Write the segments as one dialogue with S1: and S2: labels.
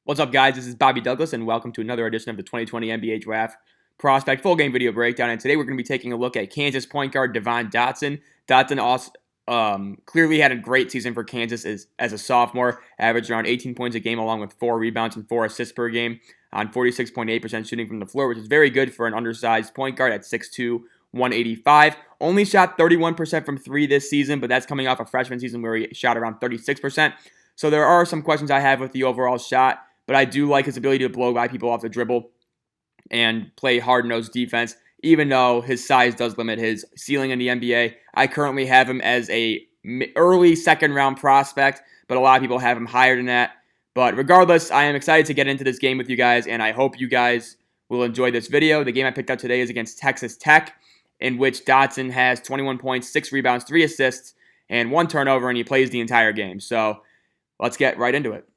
S1: What's up, guys? This is Bobby Douglas, and welcome to another edition of the 2020 NBA Draft Prospect Full Game Video Breakdown. And today we're going to be taking a look at Kansas point guard Devon Dotson. Dotson also clearly had a great season for Kansas as a sophomore, averaged around 18 points a game along with 4 rebounds and 4 assists per game on 46.8% shooting from the floor, which is very good for an undersized point guard at 6'2", 185. Only shot 31% from 3 this season, but that's coming off a freshman season where he shot around 36%. So there are some questions I have with the overall shot, but I do like his ability to blow by people off the dribble and play hard-nosed defense, even though his size does limit his ceiling in the NBA. I currently have him as a early second-round prospect, but a lot of people have him higher than that. But regardless, I am excited to get into this game with you guys, and I hope you guys will enjoy this video. The game I picked up today is against Texas Tech, in which Dotson has 21 points, 6 rebounds, 3 assists, and 1 turnover, and he plays the entire game. So let's get right into it.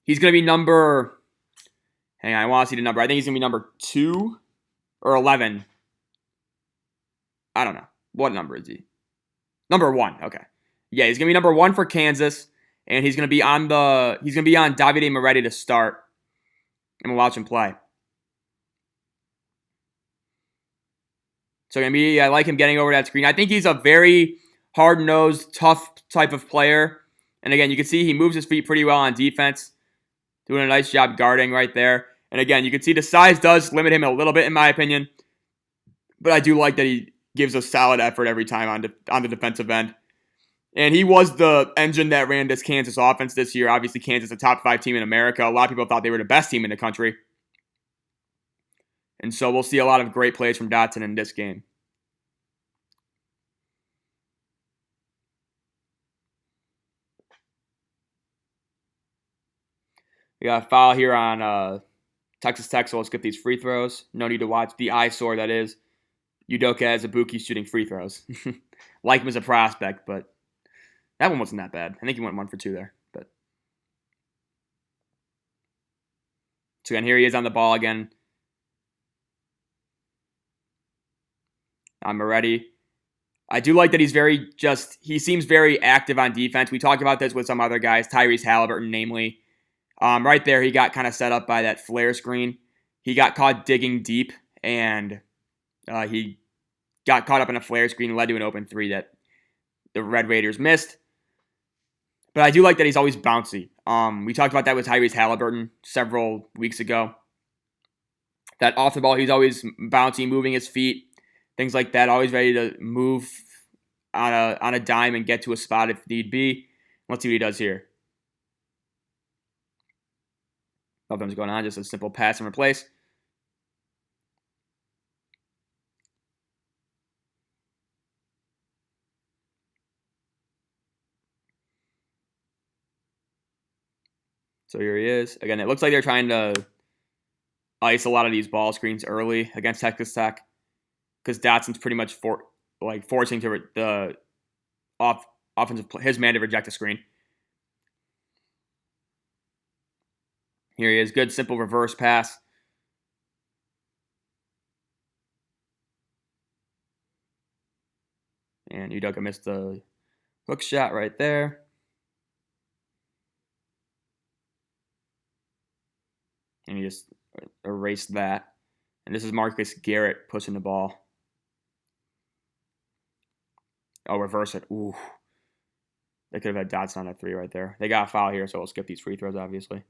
S1: He's going to be number, hang on, I want to see the number. I think he's going to be number 2 or 11. I don't know. What number is he? Number 1, okay. Yeah, he's going to be number 1 for Kansas, and he's going to be on Davide Moretti to start. I'm going to watch him play. So I like him getting over that screen. I think he's a very hard-nosed, tough type of player. And again, you can see he moves his feet pretty well on defense. Doing a nice job guarding right there. And again, you can see the size does limit him a little bit, in my opinion. But I do like that he gives a solid effort every time on the defensive end. And he was the engine that ran this Kansas offense this year. Obviously, Kansas is a top 5 team in America. A lot of people thought they were the best team in the country. And so we'll see a lot of great plays from Dotson in this game. We got a foul here on Texas Tech, so let's get these free throws. No need to watch the eyesore that is Udoka Azubuike shooting free throws. Like him as a prospect, but that one wasn't that bad. I think he went 1 for 2 there. But so again, here he is on the ball again. I'm ready. I do like that he seems very active on defense. We talked about this with some other guys, Tyrese Halliburton, namely. Right there, he got kind of set up by that flare screen. He got caught digging deep, and he got caught up in a flare screen and led to an open 3 that the Red Raiders missed. But I do like that he's always bouncy. We talked about that with Tyrese Halliburton several weeks ago. That off the ball, he's always bouncy, moving his feet, things like that, always ready to move on a dime and get to a spot if need be. Let's see what he does here. Nothing's going on, just a simple pass and replace. So here he is. Again, it looks like they're trying to ice a lot of these ball screens early against Texas Tech because Dotson's pretty much forcing the offensive his man to reject a screen. Here he is. Good, simple reverse pass. And Udoka missed the hook shot right there. And he just erased that. And this is Marcus Garrett pushing the ball. Oh, reverse it. Ooh. They could have had Dotson on a 3 right there. They got a foul here, so we'll skip these free throws, obviously.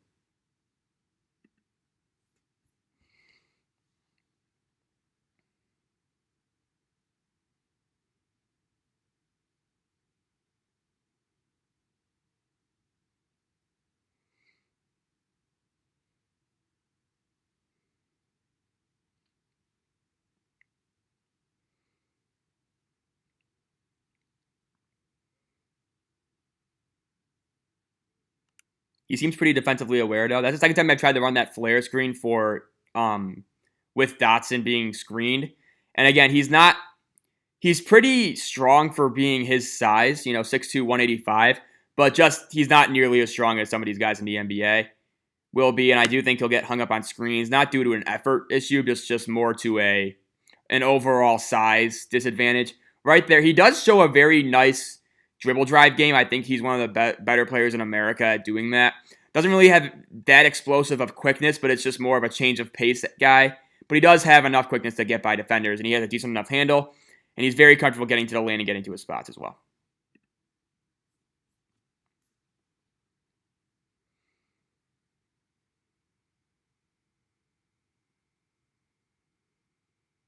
S1: He seems pretty defensively aware, though. That's the second time I tried to run that flare screen with Dotson being screened. And again, he's pretty strong for being his size, 6'2", 185, but just he's not nearly as strong as some of these guys in the NBA will be. And I do think he'll get hung up on screens, not due to an effort issue, just more to an overall size disadvantage. Right there, he does show a very nice dribble drive game. I think he's one of the better players in America at doing that. Doesn't really have that explosive of quickness, but it's just more of a change of pace guy. But he does have enough quickness to get by defenders, and he has a decent enough handle, and he's very comfortable getting to the lane and getting to his spots as well.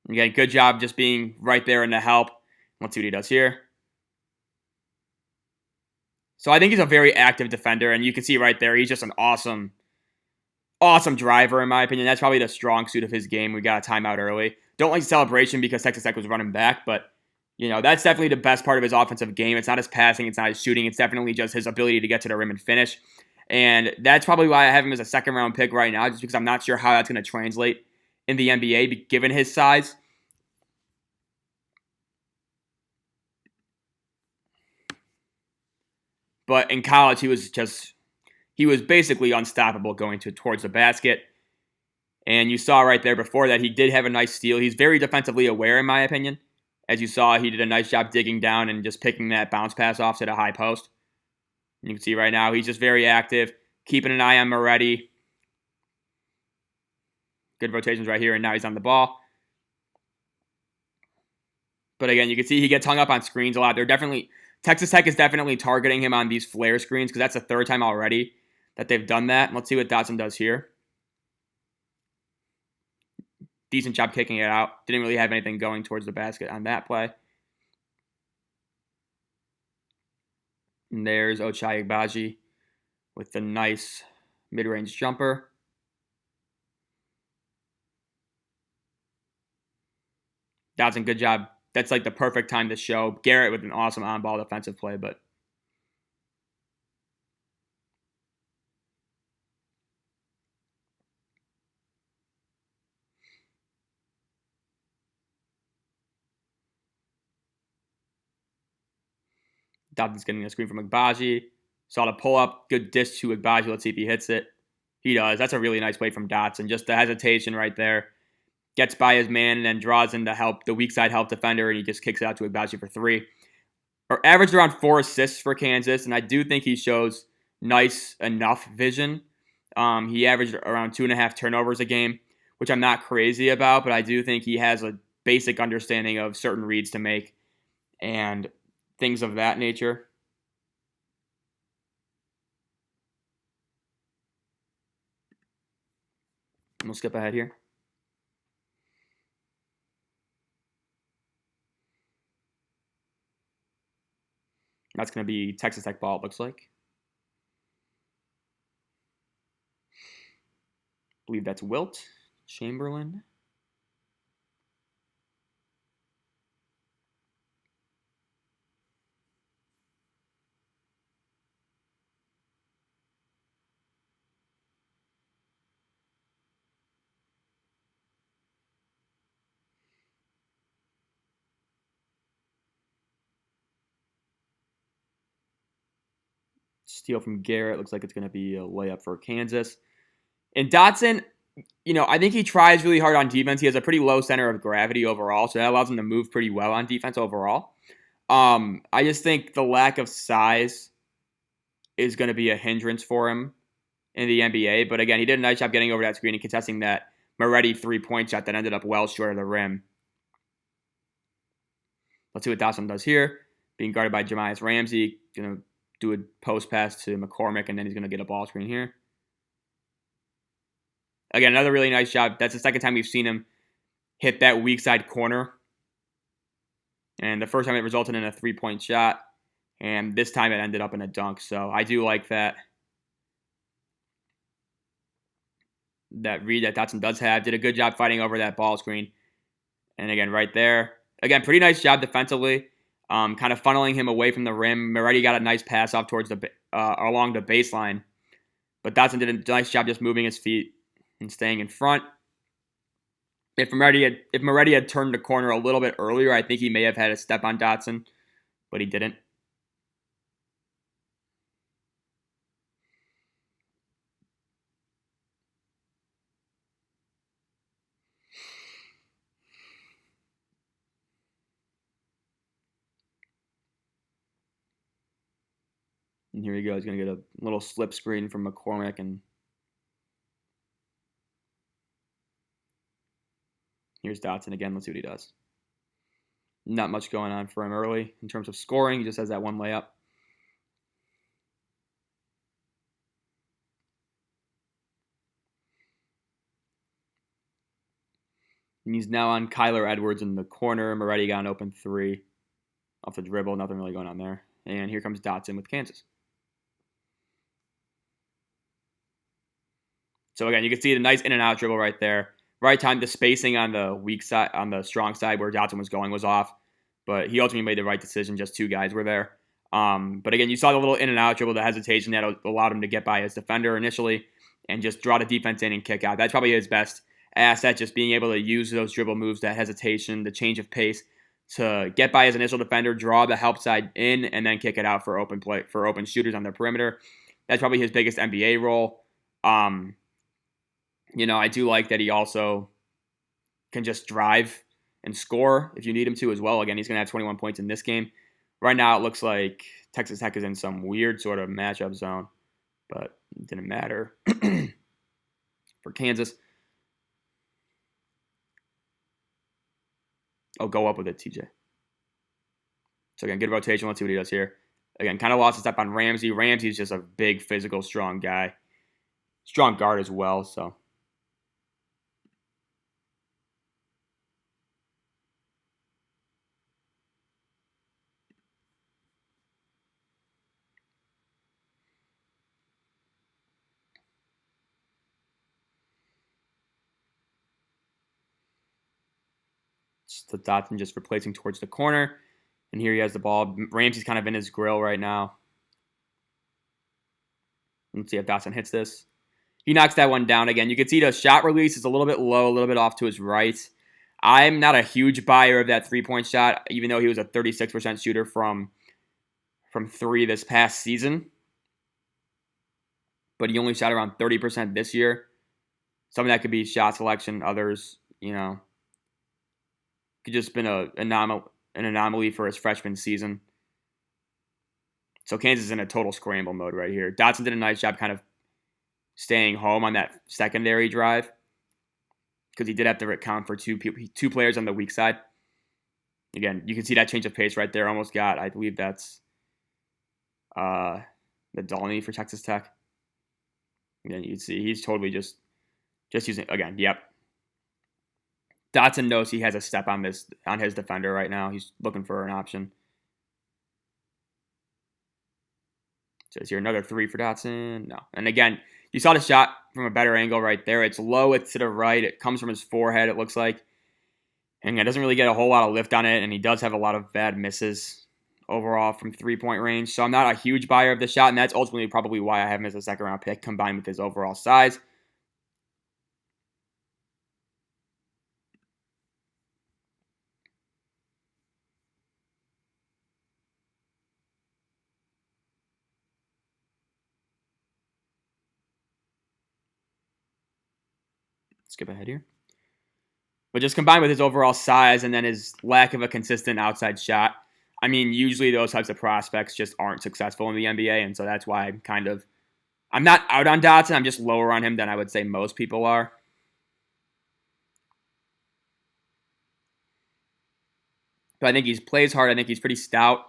S1: Again, good job just being right there and to help. Let's see what he does here. So I think he's a very active defender, and you can see right there, he's just an awesome driver, in my opinion. That's probably the strong suit of his game. We got a timeout early. Don't like the celebration because Texas Tech was running back, but that's definitely the best part of his offensive game. It's not his passing, it's not his shooting, it's definitely just his ability to get to the rim and finish. And that's probably why I have him as a second-round pick right now, just because I'm not sure how that's going to translate in the NBA, given his size. But in college, he was basically unstoppable going towards the basket. And you saw right there before that he did have a nice steal. He's very defensively aware, in my opinion. As you saw, he did a nice job digging down and just picking that bounce pass off to the high post. You can see right now he's just very active, keeping an eye on Moretti. Good rotations right here, and now he's on the ball. But again, you can see he gets hung up on screens a lot. Texas Tech is definitely targeting him on these flare screens because that's the third time already that they've done that. Let's see what Dotson does here. Decent job kicking it out. Didn't really have anything going towards the basket on that play. And there's Ochai Agbaji with the nice mid-range jumper. Dotson, good job. That's like the perfect time to show. Garrett with an awesome on-ball defensive play, but Dotson's getting a screen from Agbaji. Saw the pull-up. Good dish to Agbaji. Let's see if he hits it. He does. That's a really nice play from Dotson. Just the hesitation right there. Gets by his man and then draws in the weak side help defender, and he just kicks it out to Agbaji for three. Or averaged around 4 assists for Kansas, and I do think he shows nice enough vision. He averaged around 2.5 turnovers a game, which I'm not crazy about, but I do think he has a basic understanding of certain reads to make and things of that nature. We'll skip ahead here. That's going to be Texas Tech ball, it looks like. I believe that's Wilt Chamberlain. Steal from Garrett. Looks like it's going to be a layup for Kansas. And Dotson, I think he tries really hard on defense. He has a pretty low center of gravity overall, so that allows him to move pretty well on defense overall. I just think the lack of size is going to be a hindrance for him in the NBA. But again, he did a nice job getting over that screen and contesting that Moretti three-point shot that ended up well short of the rim. Let's see what Dotson does here. Being guarded by Jamias Ramsey. Going to do a post pass to McCormick, and then he's going to get a ball screen here. Again, another really nice job. That's the second time we've seen him hit that weak side corner. And the first time it resulted in a three-point shot. And this time it ended up in a dunk. So I do like that read that Dotson does have. Did a good job fighting over that ball screen. And again, right there. Again, pretty nice job defensively. Kind of funneling him away from the rim. Moretti got a nice pass off towards along the baseline. But Dotson did a nice job just moving his feet and staying in front. If Moretti had turned the corner a little bit earlier, I think he may have had a step on Dotson, but he didn't. And here we go. He's going to get a little slip screen from McCormick. And here's Dotson again. Let's see what he does. Not much going on for him early in terms of scoring. He just has that one layup. And he's now on Kyler Edwards in the corner. Moretti got an open three off the dribble. Nothing really going on there. And here comes Dotson with Kansas. So again, you can see the nice in and out dribble right there. Right time, the spacing on the weak side, on the strong side where Dotson was going was off. But he ultimately made the right decision. Just two guys were there. But again, you saw the little in and out dribble, the hesitation that allowed him to get by his defender initially and just draw the defense in and kick out. That's probably his best asset, just being able to use those dribble moves, that hesitation, the change of pace to get by his initial defender, draw the help side in, and then kick it out for open play for open shooters on the perimeter. That's probably his biggest NBA role. I do like that he also can just drive and score if you need him to as well. Again, he's going to have 21 points in this game. Right now, it looks like Texas Tech is in some weird sort of matchup zone, but it didn't matter for Kansas. Oh, go up with it, TJ. So again, good rotation. Let's see what he does here. Again, kind of lost a step on Ramsey. Ramsey's just a big, physical, strong guy. Strong guard as well, so. So Dotson just replacing towards the corner. And here he has the ball. Ramsey's kind of in his grill right now. Let's see if Dotson hits this. He knocks that one down again. You can see the shot release is a little bit low, a little bit off to his right. I'm not a huge buyer of that three-point shot, even though he was a 36% shooter from three this past season. But he only shot around 30% this year. Some of that could be shot selection. Others, could just been an anomaly for his freshman season. So Kansas is in a total scramble mode right here. Dotson did a nice job kind of staying home on that secondary drive because he did have to account for two players on the weak side. Again, you can see that change of pace right there. Almost got, I believe that's the Dolny for Texas Tech. Again, you can see he's totally just using, again, yep. Dotson knows he has a step on his defender right now. He's looking for an option. So is here another three for Dotson? No. And again, you saw the shot from a better angle right there. It's low, it's to the right. It comes from his forehead, it looks like. And it doesn't really get a whole lot of lift on it, and he does have a lot of bad misses overall from three-point range. So I'm not a huge buyer of the shot, and that's ultimately probably why I have him as a second-round pick combined with his overall size. Skip ahead here. But just combined with his overall size and then his lack of a consistent outside shot, I mean, usually those types of prospects just aren't successful in the NBA, and so that's why I'm not out on Dotson. I'm just lower on him than I would say most people are. But I think he plays hard. I think he's pretty stout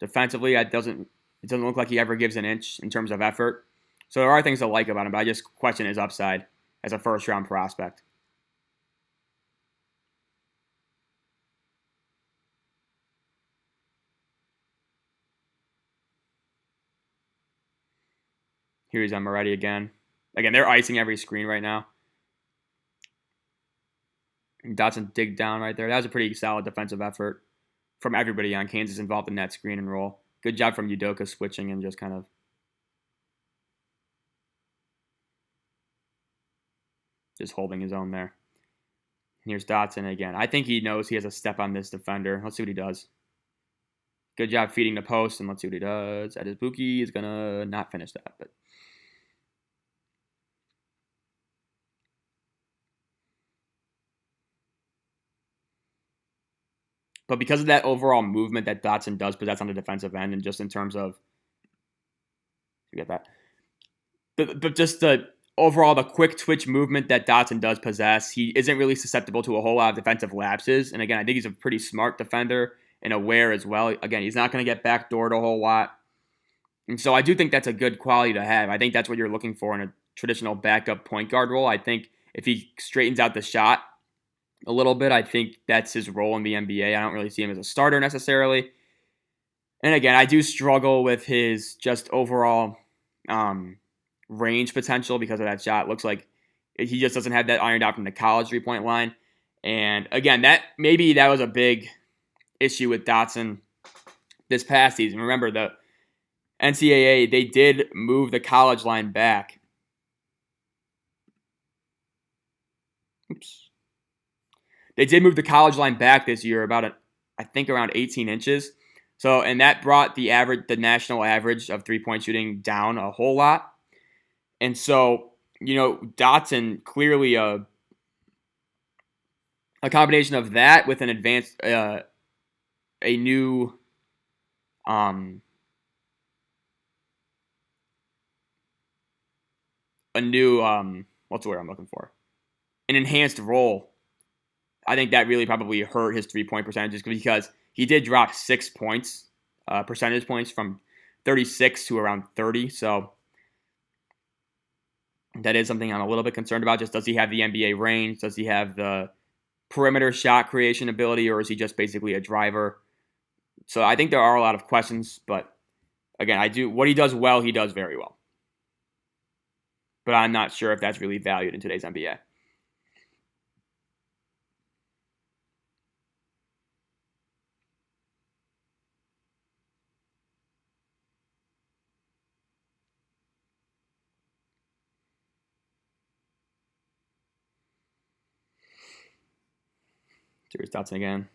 S1: defensively. It doesn't look like he ever gives an inch in terms of effort. So there are things to like about him, but I just question his upside as a first-round prospect. Here he's on Moretti again. Again, they're icing every screen right now. And Dotson dig down right there. That was a pretty solid defensive effort from everybody on Kansas involved in that screen and roll. Good job from Udoka switching and just kind of just holding his own there. Here's Dotson again. I think he knows he has a step on this defender. Let's see what he does. Good job feeding the post, and let's see what he does. Adesbuki is going to not finish that, But because of that overall movement that Dotson does possess on the defensive end, and just in terms of Forget that. But just the overall, the quick twitch movement that Dotson does possess, he isn't really susceptible to a whole lot of defensive lapses. And again, I think he's a pretty smart defender and aware as well. Again, he's not going to get backdoored a whole lot. And so I do think that's a good quality to have. I think that's what you're looking for in a traditional backup point guard role. I think if he straightens out the shot a little bit, I think that's his role in the NBA. I don't really see him as a starter necessarily. And again, I do struggle with his just overall range potential because of that shot. It looks like he just doesn't have that ironed out from the college 3-point line. And again, that was a big issue with Dotson this past season. Remember, the NCAA, they did move the college line back. Oops. They did move the college line back this year I think around 18 inches. So, and that brought the national average of 3-point shooting down a whole lot. And so, Dotson clearly a combination of that with an advanced, a new, what's the word I'm looking for? An enhanced role. I think that really probably hurt his 3-point percentages because he did drop 6 points, percentage points from 36 to around 30. So that is something I'm a little bit concerned about. Just does he have the NBA range? Does he have the perimeter shot creation ability, or is he just basically a driver? So I think there are a lot of questions, but again, what he does well, he does very well. But I'm not sure if that's really valued in today's NBA. Here's Dotson again.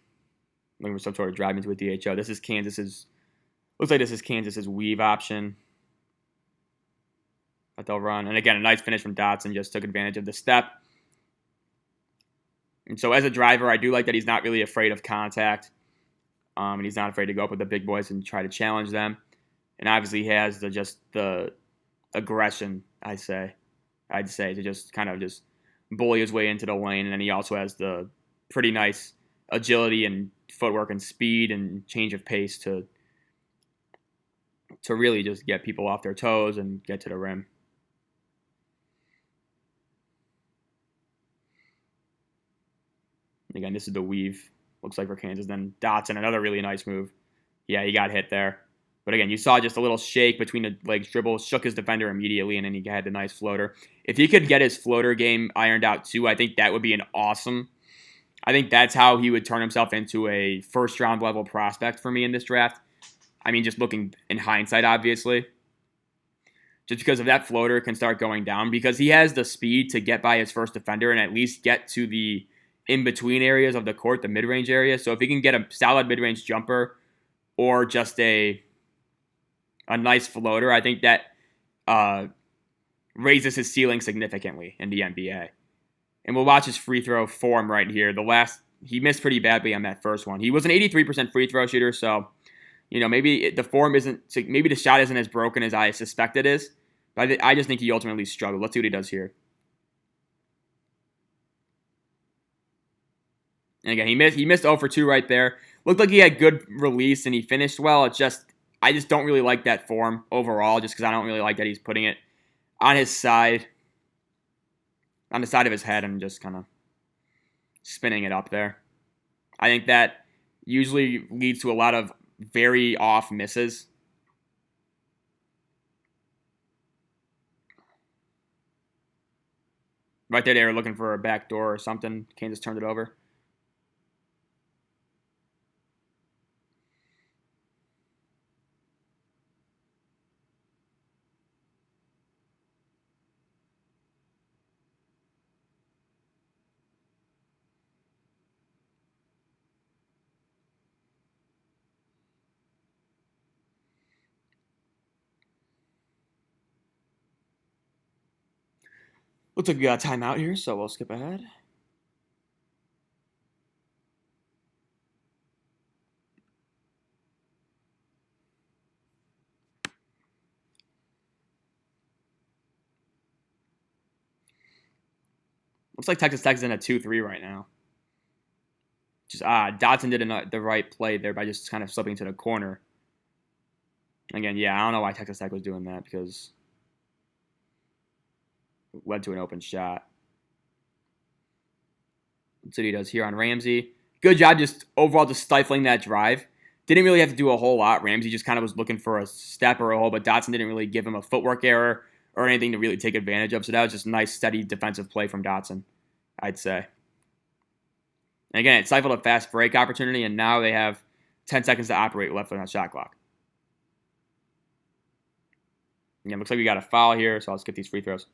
S1: Looking for some sort of drive into a DHO. Looks like this is Kansas's weave option that they'll run. And again, a nice finish from Dotson. Just took advantage of the step. And so as a driver, I do like that he's not really afraid of contact. And he's not afraid to go up with the big boys and try to challenge them. And obviously he has the aggression, I'd say, to just kind of just bully his way into the lane. And then he also has the pretty nice agility and footwork and speed and change of pace to really just get people off their toes and get to the rim. Again, this is the weave, looks like, for Kansas. Then Dotson, another really nice move. Yeah, he got hit there. But again, you saw just a little shake between the legs dribble, shook his defender immediately, and then he had the nice floater. If he could get his floater game ironed out too, I think that would be I think that's how he would turn himself into a first-round level prospect for me in this draft. I mean, just looking in hindsight, obviously. Just because if that floater can start going down, because he has the speed to get by his first defender and at least get to the in-between areas of the court, the mid-range area. So if he can get a solid mid-range jumper or just a nice floater, I think that raises his ceiling significantly in the NBA. And we'll watch his free throw form right here. He missed pretty badly on that first one. He was an 83% free throw shooter, so maybe the shot isn't as broken as I suspect it is. But I just think he ultimately struggled. Let's see what he does here. And again, he missed 0 for 2 right there. Looked like he had good release and he finished well. I just don't really like that form overall, just because I don't really like that he's putting it on his side, on the side of his head, and just kind of spinning it up there. I think that usually leads to a lot of very off misses. Right there, they were looking for a backdoor or something. Kansas turned it over. Looks like we got a timeout here, so we'll skip ahead. Looks like Texas Tech is in a 2-3 right now. Just odd. Dotson did the right play there by just kind of slipping to the corner. Again, yeah, I don't know why Texas Tech was doing that because it led to an open shot. That's what he does here on Ramsey. Good job just overall just stifling that drive. Didn't really have to do a whole lot. Ramsey just kind of was looking for a step or a hole, but Dotson didn't really give him a footwork error or anything to really take advantage of. So that was just nice, steady defensive play from Dotson, I'd say. And again, it stifled a fast break opportunity, and now they have 10 seconds to operate left on that shot clock. Yeah, looks like we got a foul here, so I'll skip these free throws.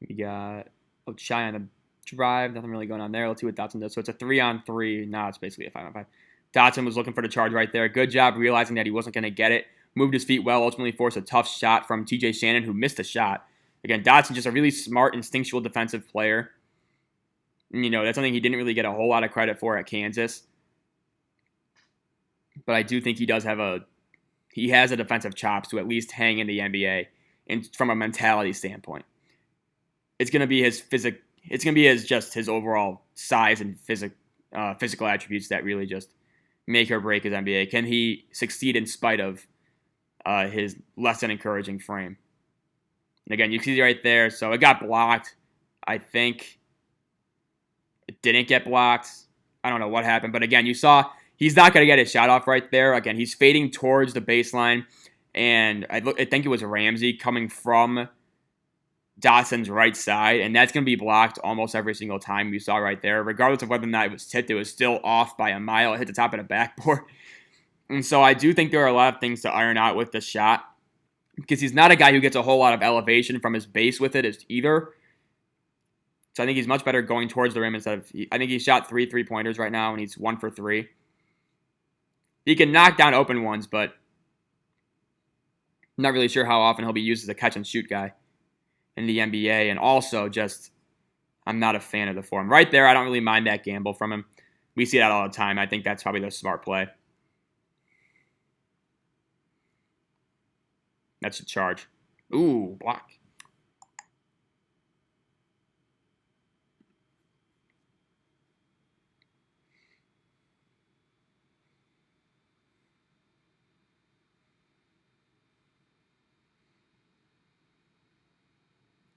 S1: We got Shy on the drive. Nothing really going on there. Let's see what Dotson does. So it's a 3-on-3. Now it's basically a 5-on-5. Dotson was looking for the charge right there. Good job realizing that he wasn't going to get it. Moved his feet well. Ultimately forced a tough shot from TJ Shannon, who missed the shot. Again, Dotson just a really smart, instinctual defensive player. You know, that's something he didn't really get a whole lot of credit for at Kansas. But I do think he has a defensive chops to at least hang in the NBA and from a mentality standpoint. It's going to be his it's going to be his overall size and physical attributes that really just make or break his NBA. Can he succeed in spite of his less than encouraging frame? And again, you see right there. So it got blocked. I think it didn't get blocked. I don't know what happened. But again, you saw he's not going to get his shot off right there. Again, he's fading towards the baseline. And I think it was Ramsey coming from Dotson's right side, and that's going to be blocked almost every single time you saw right there. Regardless of whether or not it was tipped, it was still off by a mile. It hit the top of the backboard. And so I do think there are a lot of things to iron out with the shot because he's not a guy who gets a whole lot of elevation from his base with it either. So I think he's much better going towards the rim instead of... I think he shot 3 3-pointers right now, and he's 1 for 3. He can knock down open ones, but I'm not really sure how often he'll be used as a catch-and-shoot guy in the NBA, and also just I'm not a fan of the form. Right there, I don't really mind that gamble from him. We see that all the time. I think that's probably the smart play. That's a charge. Ooh, block.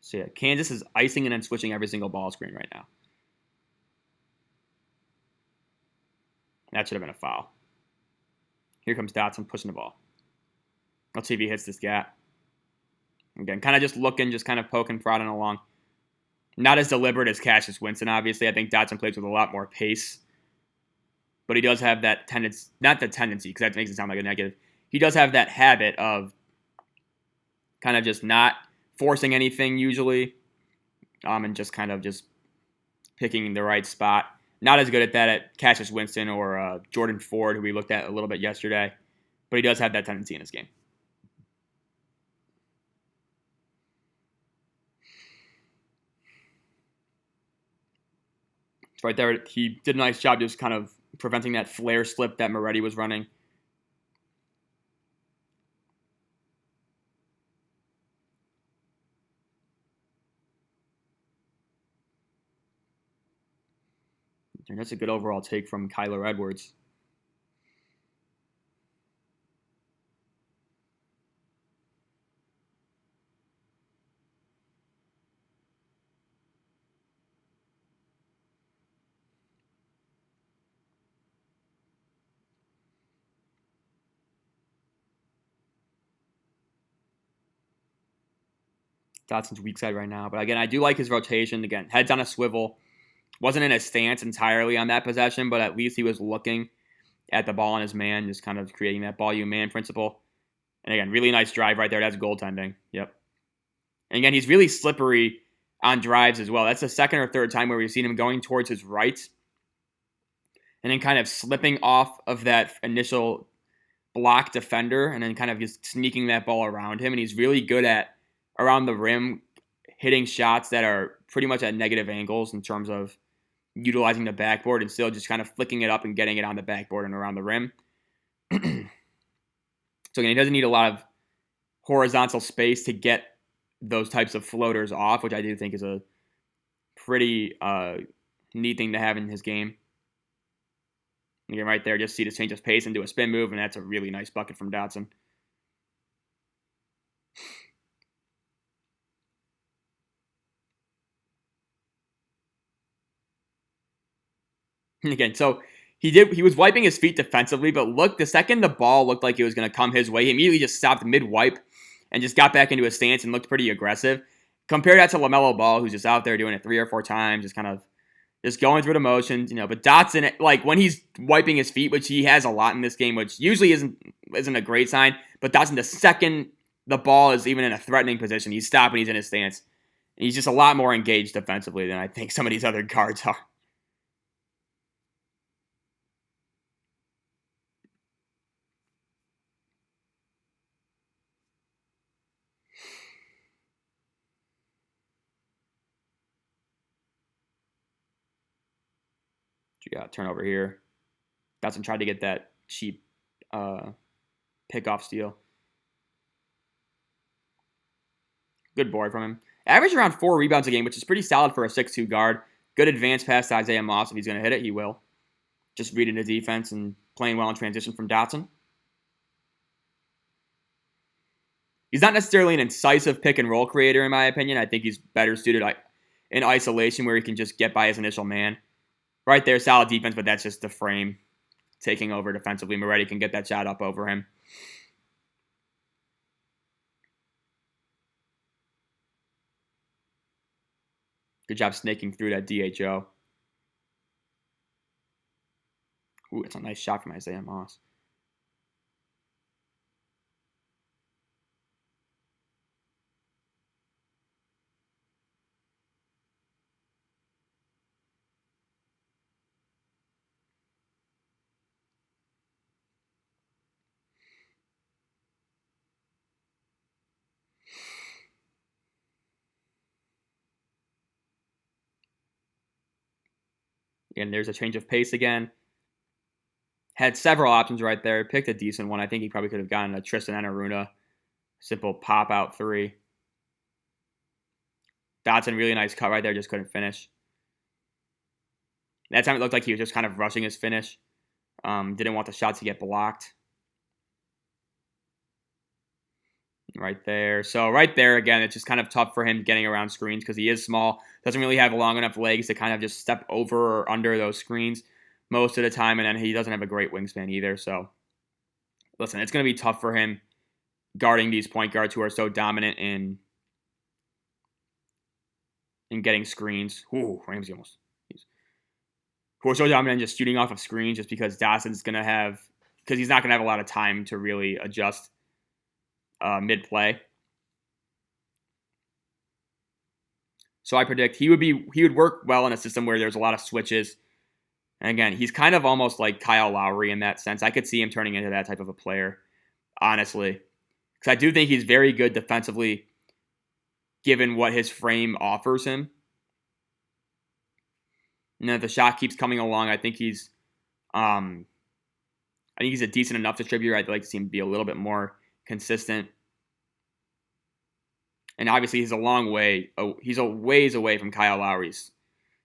S1: So yeah, Kansas is icing and then switching every single ball screen right now. That should have been a foul. Here comes Dotson pushing the ball. Let's see if he hits this gap. Again, kind of just looking, just kind of poking, prodding along. Not as deliberate as Cassius Winston, obviously. I think Dotson plays with a lot more pace. But he does have that tendency, not the tendency, because that makes it sound like a negative. He does have that habit of kind of just not forcing anything usually, and just kind of just picking the right spot. Not as good at that at Cassius Winston or Jordan Ford, who we looked at a little bit yesterday, but he does have that tendency in his game. So right there, he did a nice job just kind of preventing that flare slip that Moretti was running. And that's a good overall take from Kyler Edwards. Dotson's weak side right now. But again, I do like his rotation. Again, head's on a swivel. Wasn't in a stance entirely on that possession, but at least he was looking at the ball on his man, just kind of creating that ball you man principle. And again, really nice drive right there. That's goaltending. Yep. And again, he's really slippery on drives as well. That's the second or third time where we've seen him going towards his right and then kind of slipping off of that initial block defender and then kind of just sneaking that ball around him. And he's really good at around the rim hitting shots that are pretty much at negative angles in terms of utilizing the backboard and still just kind of flicking it up and getting it on the backboard and around the rim. So again, he doesn't need a lot of horizontal space to get those types of floaters off, which I do think is a pretty neat thing to have in his game. Again, right there, just see the change of pace and do a spin move, and that's a really nice bucket from Dotson. And again, so he was wiping his feet defensively, but look, the second the ball looked like it was going to come his way, he immediately just stopped mid-wipe and just got back into his stance and looked pretty aggressive. Compare that to LaMelo Ball, who's just out there doing it 3 or 4 times, just kind of just going through the motions, But Dotson, like when he's wiping his feet, which he has a lot in this game, which usually isn't a great sign, but Dotson, the second the ball is even in a threatening position, he's stopping, he's in his stance. And he's just a lot more engaged defensively than I think some of these other guards are. You got turnover here. Dotson tried to get that cheap pick-off steal. Good board from him. Average around 4 rebounds a game, which is pretty solid for a 6'2 guard. Good advance pass to Isaiah Moss. If he's going to hit it, he will. Just reading the defense and playing well in transition from Dotson. He's not necessarily an incisive pick-and-roll creator, in my opinion. I think he's better suited in isolation where he can just get by his initial man. Right there, solid defense, but that's just the frame taking over defensively. Moretti can get that shot up over him. Good job snaking through that DHO. Ooh, it's a nice shot from Isaiah Moss. And there's a change of pace again. Had several options right there. Picked a decent one. I think he probably could have gotten a Tristan Enaruna simple pop-out 3. Dotson, really nice cut right there. Just couldn't finish. That time it looked like he was just kind of rushing his finish. Didn't want the shot to get blocked. Right there. So right there, again, it's just kind of tough for him getting around screens because he is small. Doesn't really have long enough legs to kind of just step over or under those screens most of the time. And then he doesn't have a great wingspan either. So, listen, it's going to be tough for him guarding these point guards who are so dominant in getting screens. Ooh, Ramsey almost. Who are so dominant in just shooting off of screens just because Dotson's going to have, because he's not going to have a lot of time to really adjust mid-play. So I predict he would work well in a system where there's a lot of switches. And again, he's kind of almost like Kyle Lowry in that sense. I could see him turning into that type of a player, honestly. Because I do think he's very good defensively given what his frame offers him. And if the shot keeps coming along, I think he's a decent enough distributor. I'd like to see him be a little bit more consistent. And obviously he's a long way. He's a ways away from Kyle Lowry's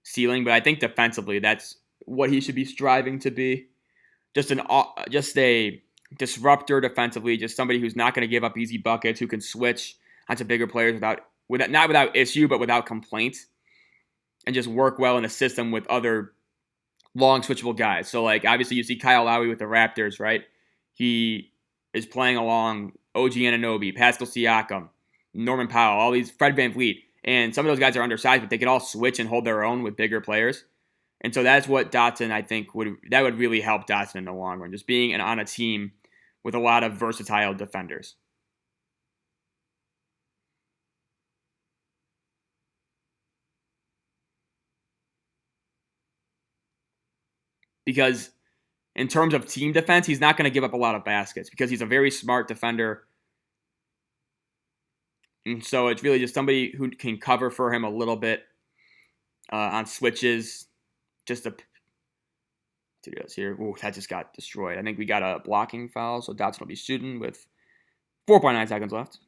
S1: ceiling, but I think defensively that's what he should be striving to be. Just a disruptor defensively, just somebody who's not going to give up easy buckets, who can switch onto bigger players not without issue, but without complaint, and just work well in a system with other long switchable guys. So like obviously you see Kyle Lowry with the Raptors, right? He is playing along OG Anunoby, Pascal Siakam, Norman Powell, all these, Fred VanVleet, and some of those guys are undersized, but they can all switch and hold their own with bigger players. And so that's what Dotson, I think, would really help Dotson in the long run, just being on a team with a lot of versatile defenders. because in terms of team defense, he's not going to give up a lot of baskets because he's a very smart defender. And so it's really just somebody who can cover for him a little bit on switches. Just to do this here. Ooh, that just got destroyed. I think we got a blocking foul, so Dotson will be shooting with 4.9 seconds left.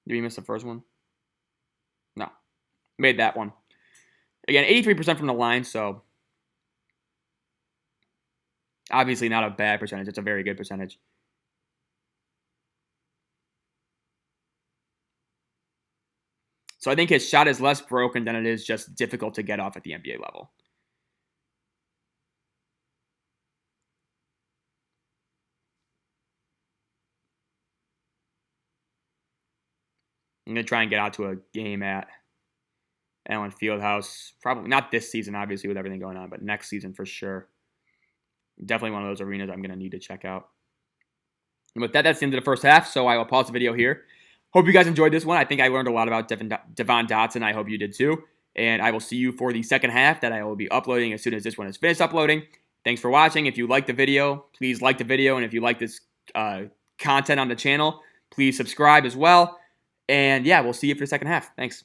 S1: Did we miss the first one? No. Made that one. Again, 83% from the line, so obviously not a bad percentage. It's a very good percentage. So I think his shot is less broken than it is just difficult to get off at the NBA level. I'm going to try and get out to a game at Allen Fieldhouse. Probably not this season, obviously, with everything going on, but next season for sure. Definitely one of those arenas I'm going to need to check out. And with that, that's the end of the first half, so I will pause the video here. Hope you guys enjoyed this one. I think I learned a lot about Devon Dotson. I hope you did too. And I will see you for the second half that I will be uploading as soon as this one is finished uploading. Thanks for watching. If you liked the video, please like the video. And if you like this content on the channel, please subscribe as well. And yeah, we'll see you for the second half. Thanks.